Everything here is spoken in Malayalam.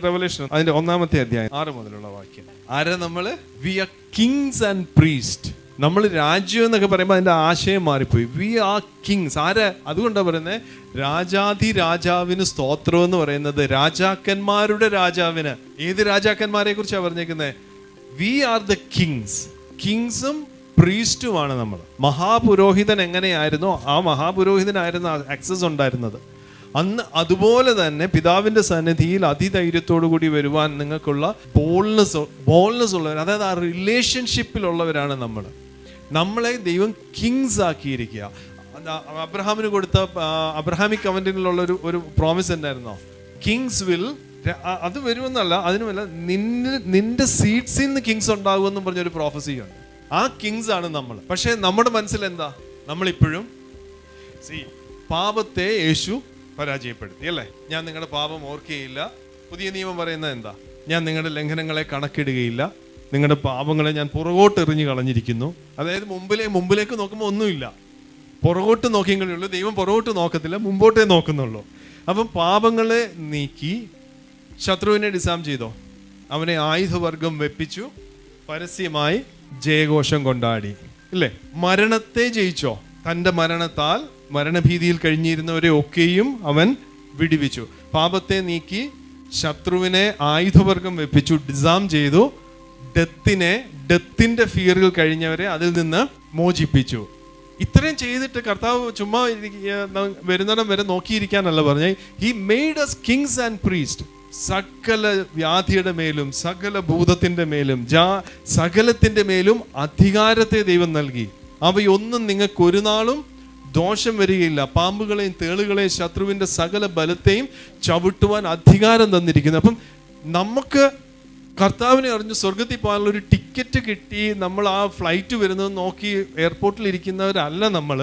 റെവലേഷൻ അതിന്റെ 1-ാമത്തെ അധ്യായം 6 മുതലുള്ള വാക്യം. ആരാ നമ്മള്? We are kings and priest. നമ്മൾ രാജ്യം എന്നൊക്കെ പറയുമ്പോൾ അതിന്റെ ആശയം മാറിപ്പോയി. We are kings. ആരാ? അതുകൊണ്ടാണ് പറയുന്നത് രാജാധി രാജാവിന് സ്തോത്രം എന്ന് പറയുന്നത്, രാജാക്കന്മാരുടെ രാജാവിന്. ഏത് രാജാക്കന്മാരെ കുറിച്ചാണ് പറഞ്ഞേക്കുന്നത്? We are the kings. കിങ്സും പ്രീസ്റ്റുമാണ് നമ്മൾ. മഹാപുരോഹിതൻ എങ്ങനെയായിരുന്നോ ആ മഹാപുരോഹിതനായിരുന്നു ആക്സസ് ഉണ്ടായിരുന്നത് അന്ന്. അതുപോലെ തന്നെ പിതാവിന്റെ സന്നിധിയിൽ അതിധൈര്യത്തോടു കൂടി വരുവാൻ നിങ്ങൾക്കുള്ള ബോൾനെസ് ഉള്ളവർ, അതായത് ആ റിലേഷൻഷിപ്പിലുള്ളവരാണ് നമ്മൾ. നമ്മളെ ദൈവം കിങ്സ് ആക്കിയിരിക്കുക. അബ്രഹാമിന് കൊടുത്ത അബ്രഹാമിക് കവന്റിനുള്ള ഒരു പ്രോമിസ് എന്തായിരുന്നോ? കിങ്സ് വിൽ, അത് വരുമെന്നല്ല, അതിനുമല്ല, നിന്റെ സീഡ്സിൽ നിന്ന് കിങ്സ് ഉണ്ടാകുമെന്നും പറഞ്ഞൊരു പ്രോഫസിയുണ്ട്. ആ കിങ്സ് ആണ് നമ്മൾ. പക്ഷെ നമ്മുടെ മനസ്സിൽ എന്താ? നമ്മളിപ്പോഴും പാപത്തെ യേശു പരാജയപ്പെടുത്തി അല്ലേ? ഞാൻ നിങ്ങളുടെ പാപം ഓർക്കുകയില്ല. പുതിയ നിയമം പറയുന്നത് എന്താ? ഞാൻ നിങ്ങളുടെ ലംഘനങ്ങളെ കണക്കിടുകയില്ല, നിങ്ങളുടെ പാപങ്ങളെ ഞാൻ പുറകോട്ട് എറിഞ്ഞു കളഞ്ഞിരിക്കുന്നു. അതായത് മുമ്പിലേക്ക് നോക്കുമ്പോൾ ഒന്നുമില്ല, പുറകോട്ട് നോക്കിയെങ്കിലേ ഉള്ളൂ. ദൈവം പുറകോട്ട് നോക്കത്തില്ല, മുമ്പോട്ടേ നോക്കുന്നുള്ളൂ. അപ്പം പാപങ്ങളെ നീക്കി ശത്രുവിനെ ഡിസാം ചെയ്തോ, അവനെ ആയുധവർഗം വെപ്പിച്ചു, പരസ്യമായി ജയഘോഷം കൊണ്ടാടി ഇല്ലേ? മരണത്തെ ജയിച്ചോ? തൻ്റെ മരണത്താൽ മരണഭീതിയിൽ കഴിഞ്ഞിരുന്നവരെ ഒക്കെയും അവൻ വിടുവിച്ചു. പാപത്തെ നീക്കി ശത്രുവിനെ ആയുധവർഗം വെപ്പിച്ചു, ഡിസാം ചെയ്തു. ഡെത്തിന്റെ ഫിയറിൽ കഴിഞ്ഞവരെ അതിൽ നിന്ന് മോചിപ്പിച്ചു. ഇത്രയും ചെയ്തിട്ട് കർത്താവ് ചുമ്മാ വരുന്നിടം വരെ നോക്കിയിരിക്കാനല്ല പറഞ്ഞേ. He made us kings and priests. സകല വ്യാധിയുടെ മേലും സകല ഭൂതത്തിന്റെ മേലും സകലത്തിന്റെ മേലും അധികാരത്തെ ദൈവം നൽകി. അവയൊന്നും നിങ്ങൾക്ക് ഒരു നാളും ദോഷം വരികയില്ല. പാമ്പുകളെയും തേളുകളെയും ശത്രുവിന്റെ സകല ബലത്തെയും ചവിട്ടുവാൻ അധികാരം തന്നിരിക്കുന്നു. അപ്പം നമുക്ക് കർത്താവിനെ അറിഞ്ഞ് സ്വർഗത്തിൽ പോകാനുള്ള ഒരു ടിക്കറ്റ് കിട്ടി നമ്മൾ ആ ഫ്ലൈറ്റ് വരുന്നത് നോക്കി എയർപോർട്ടിൽ ഇരിക്കുന്നവരല്ല നമ്മൾ.